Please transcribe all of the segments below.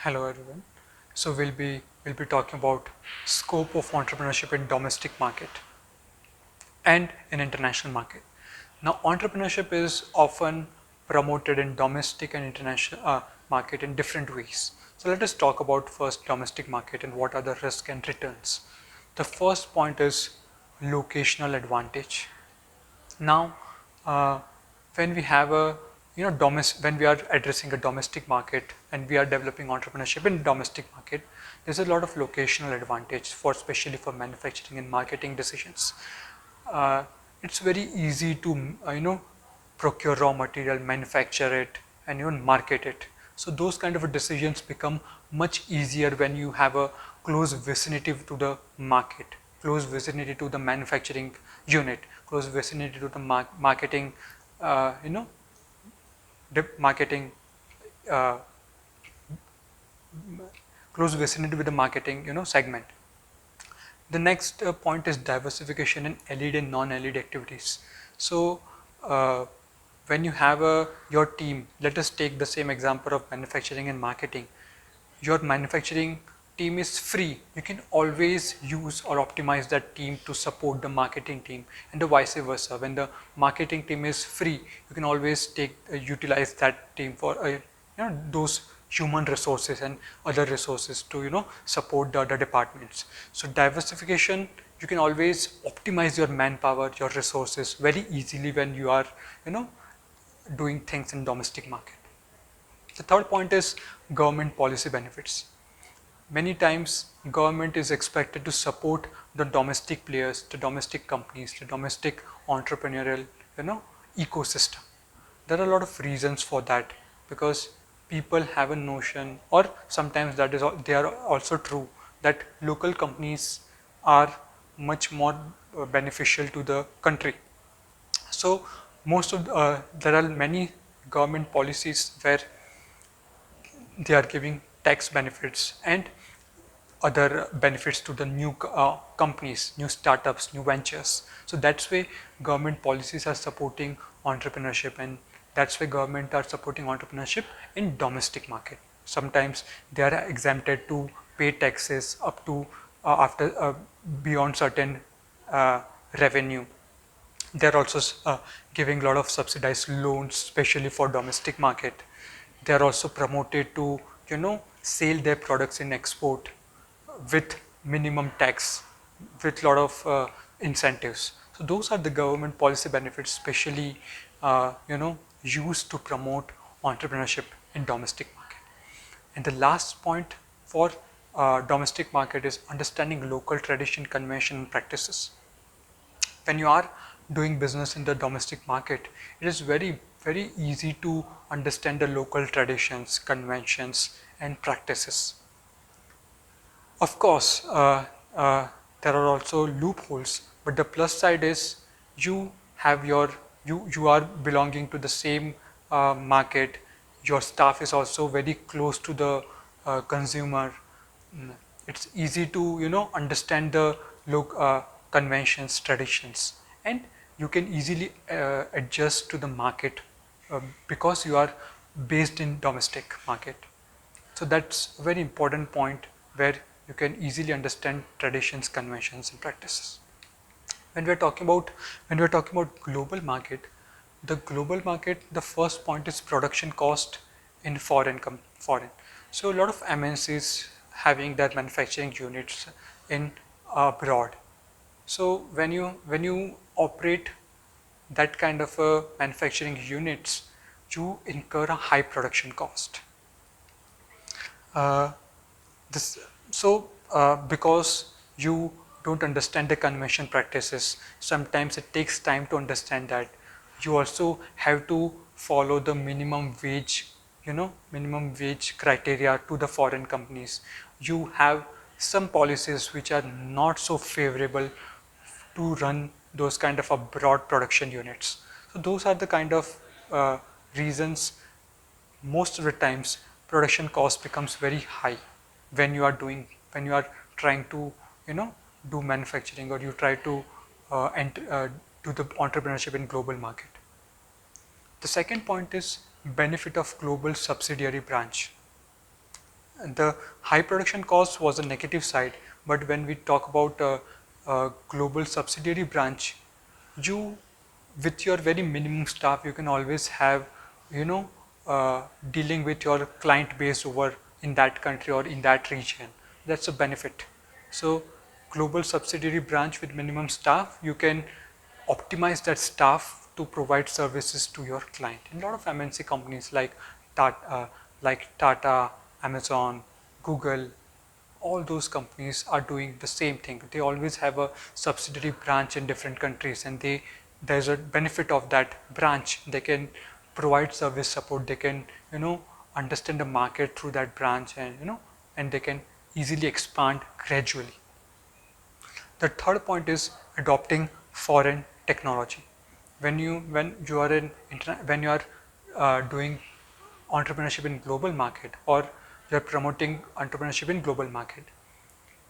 Hello everyone. So we'll be talking about scope of entrepreneurship in domestic market and in international market. Now entrepreneurship is often promoted in domestic and international market in different ways. So let us talk about first domestic market and what are the risks and returns. The first point is locational advantage. Now, uh, when we have a when we are addressing a domestic market and we are developing entrepreneurship in domestic market, there's a lot of locational advantage for especially for manufacturing and marketing decisions. Uh, it's very easy to procure raw material, manufacture it, and even market it. So those kind of decisions become much easier when you have a close vicinity to the market, close vicinity to the manufacturing unit, close vicinity to the marketing, uh, you know, marketing, uh, close vicinity with the marketing, segment. The next point is diversification in LED and non-LED activities. So when you have your team, let us take the same example of manufacturing and marketing. Your manufacturing team is free. You can always use or optimize that team to support the marketing team, and the vice versa. When the marketing team is free, you can always utilize that team for those human resources and other resources to support the other departments. So diversification, you can always optimize your manpower, your resources very easily when you are you know doing things in domestic market. The third point is government policy benefits. Many times government is expected to support the domestic players, the domestic companies, the domestic entrepreneurial ecosystem. There are a lot of reasons for that, because people have a notion, or sometimes they are also true, that local companies are much more beneficial to the country. So there are many government policies where they are giving tax benefits and other benefits to the new companies, new startups, new ventures. So that's why government policies are supporting entrepreneurship, and that's why government are supporting entrepreneurship in domestic market. Sometimes they are exempted to pay taxes up to after beyond certain uh, revenue. They're also giving a lot of subsidized loans, especially for domestic market. They're also promoted to, sell their products in export with minimum tax, with a lot of incentives. So those are the government policy benefits, especially, used to promote entrepreneurship in domestic market. And the last point for domestic market is understanding local tradition, convention, and practices. When you are doing business in the domestic market, it is very easy to understand the local traditions, conventions, and practices. Of course, there are also loopholes, but the plus side is you have you are belonging to the same market. Your staff is also very close to the consumer. Mm, it's easy to understand the conventions, traditions, and you can easily adjust to the market because you are based in domestic market. So that's a very important point where you can easily understand traditions, conventions, and practices. When we're talking about global market, the first point is production cost in foreign. So a lot of MNCs having their manufacturing units in abroad. So when you operate that kind of manufacturing units, you incur a high production cost. Uh, this because you don't understand the convention practices, sometimes it takes time to understand that. You also have to follow the minimum wage criteria to the foreign companies. You have some policies which are not so favorable to run those kind of abroad production units. So those are the kind of reasons. Most of the times production cost becomes very high when you are trying to you know do manufacturing, or you try to do the entrepreneurship in global market. The second point is benefit of global subsidiary branch. The high production cost was a negative side, but when we talk about a global subsidiary branch, you, with your very minimum staff, you can always have, you know, dealing with your client base over in that country or in that region. That's a benefit. So global subsidiary branch with minimum staff, you can optimize that staff to provide services to your client. And a lot of MNC companies like Tata, Amazon, Google, all those companies are doing the same thing. They always have a subsidiary branch in different countries, and there's a benefit of that branch. They can provide service support. They can, you know, understand the market through that branch, and and they can easily expand gradually. The third point is adopting foreign technology. When you are doing entrepreneurship in global market, or you are promoting entrepreneurship in global market,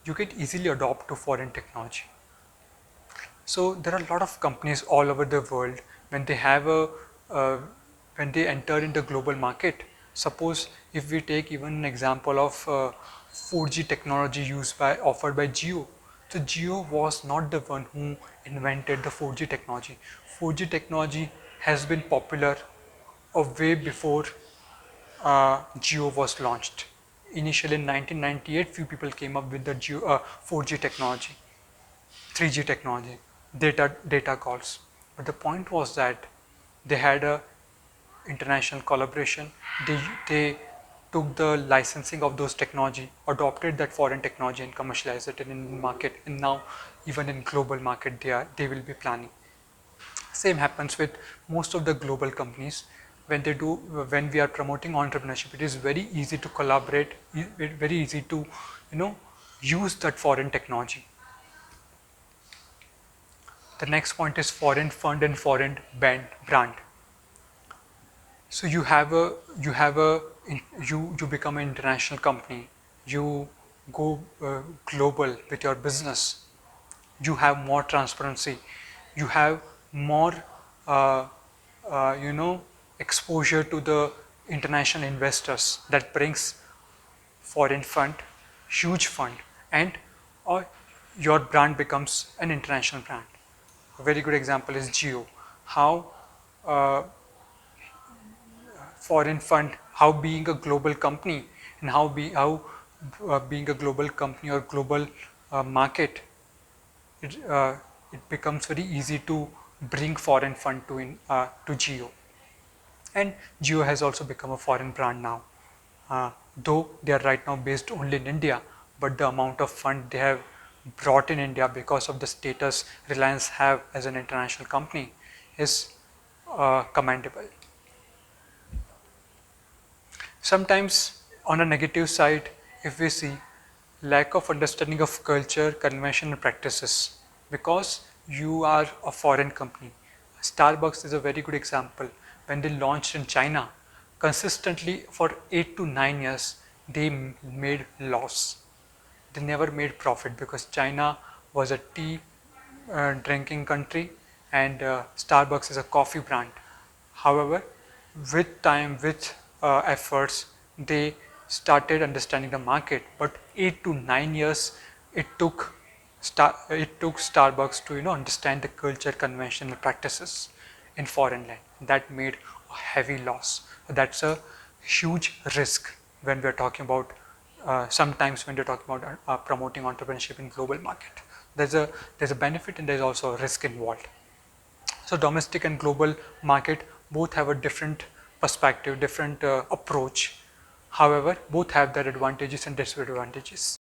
you can easily adopt to foreign technology. So there are a lot of companies all over the world, when they have uh, when they enter in the global market. Suppose if we take even an example of 4G technology offered by Jio. So Jio was not the one who invented the 4G technology. 4G technology has been popular way before Jio was launched. Initially in 1998, few people came up with the 4G technology, 3G technology, data calls. But the point was that they had a international collaboration. They took the licensing of those technology, adopted that foreign technology, and commercialized it in Indian market. And now even in global market, they will be planning. Same happens with most of the global companies. When we are promoting entrepreneurship, it is very easy to collaborate, very easy to, use that foreign technology. The next point is foreign fund and foreign brand. So you become an international company. You go global with your business. You have more transparency. You have more uh, exposure to the international investors. That brings foreign fund, huge fund, and or your brand becomes an international brand. A very good example is Jio. How uh, foreign fund, how being a global company, and how being a global company or global market, it, uh, it becomes very easy to bring foreign fund to Jio. And Jio has also become a foreign brand now. Though they are right now based only in India, but the amount of fund they have brought in India because of the status Reliance have as an international company is commendable. Sometimes on a negative side, if we see lack of understanding of culture, convention and practices, because you are a foreign company. Starbucks is a very good example. When they launched in China, consistently for 8 to 9 years, they made loss. They never made profit because China was a tea drinking country, and Starbucks is a coffee brand. However, with time, with efforts, they started understanding the market. But 8 to 9 years it took Starbucks to understand the culture, convention, and practices in foreign land. That made a heavy loss. That's a huge risk when we are talking about sometimes when you're talking about promoting entrepreneurship in global market. There's a benefit and there's also a risk involved. So domestic and global market both have a different perspective, different approach. However, both have their advantages and disadvantages.